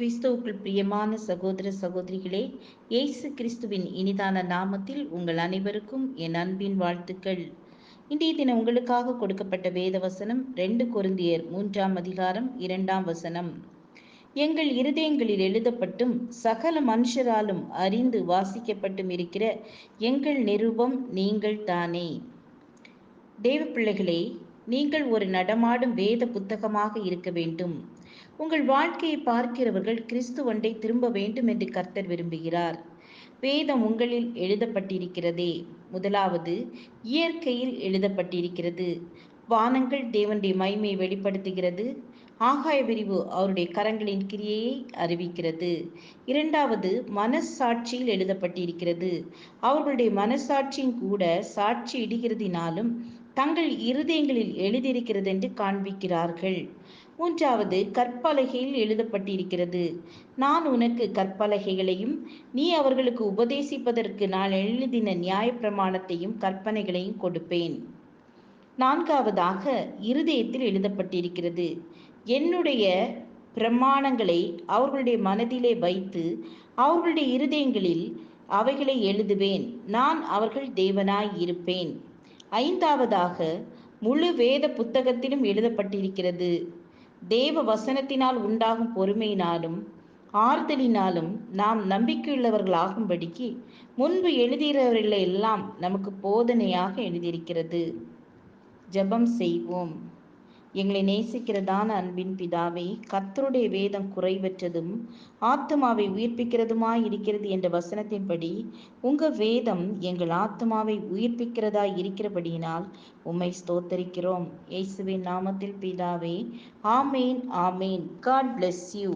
கிறிஸ்துவுக்குள் பிரியமான சகோதர சகோதரிகளே, இயேசு கிறிஸ்துவின் இனிதான நாமத்தில் உங்கள் அனைவருக்கும் என் அன்பின் வாழ்த்துக்கள். இன்றைய தினம் உங்களுக்காக கொடுக்கப்பட்ட வேத வசனம் 2 கொரிந்தியர் 3ஆம் அதிகாரம் 2ஆம் வசனம். எங்கள் இருதயங்களில் எழுதப்பட்டும் சகல மனுஷராலும் அறிந்து வாசிக்கப்பட்டும் இருக்கிற எங்கள் நிருபம் நீங்கள் தானே. தேவ பிள்ளைகளே, நீங்கள் ஒரு நடமாடும் வேத புத்தகமாக இருக்க வேண்டும். உங்கள் வாழ்க்கையை பார்க்கிறவர்கள் கிறிஸ்துவண்டை திரும்ப வேண்டும் என்று கர்த்தர் விரும்புகிறார். வேதம் உங்களில் எழுதப்பட்டிருக்கிறதே. முதலாவது, இயற்கையில் எழுதப்பட்டிருக்கிறது. வானங்கள் தேவனுடைய மகிமையை வெளிப்படுத்துகிறது. ஆகாய விரிவு அவருடைய கரங்களின் கிரியையை அறிவிக்கிறது. இரண்டாவது, மனசாட்சியில் எழுதப்பட்டிருக்கிறது. அவர்களுடைய மனசாட்சியும் கூட சாட்சி இடுகிறதினாலும் தங்கள் இருதயங்களில் எழுதியிருக்கிறது என்று காண்பிக்கிறார்கள். மூன்றாவது, கற்பலகையில் எழுதப்பட்டிருக்கிறது. நான் உனக்கு கற்பலகைகளையும் நீ அவர்களுக்கு உபதேசிப்பதற்கு நான் எழுதின நியாயப்பிரமாணத்தையும் கற்பனைகளையும் கொடுப்பேன். நான்காவதாக, இருதயத்தில் எழுதப்பட்டிருக்கிறது. என்னுடைய பிரமாணங்களை அவர்களுடைய மனதிலே வைத்து அவர்களுடைய இருதயங்களில் அவைகளை எழுதுவேன். நான் அவர்கள் தேவனாய் இருப்பேன். ஐந்தாவதாக, முழு வேத புத்தகத்திலும் எழுதப்பட்டிருக்கிறது. தேவ வசனத்தினால் உண்டாகும் பொறுமையினாலும் ஆறுதலினாலும் நாம் நம்பிக்கையுள்ளவர்களாகும்படிக்கு முன்பு எழுதியவர்களை எல்லாம் நமக்கு போதனையாக எழுதியிருக்கிறது. ஜெபம் செய்வோம். எங்களை நேசிக்கிறதான அன்பின் பிதாவே, கர்த்தருடைய வேதம் குறைவற்றதும் ஆத்துமாவை உயிர்ப்பிக்கிறதுமாய் இருக்கிறது என்ற வசனத்தின்படி உங்க வேதம் எங்கள் ஆத்துமாவை உயிர்ப்பிக்கிறதாய் இருக்கிறபடியினால் உம்மை ஸ்தோத்தரிக்கிறோம். இயேசுவின் நாமத்தில் பிதாவே, ஆமேன் ஆமேன். God bless you.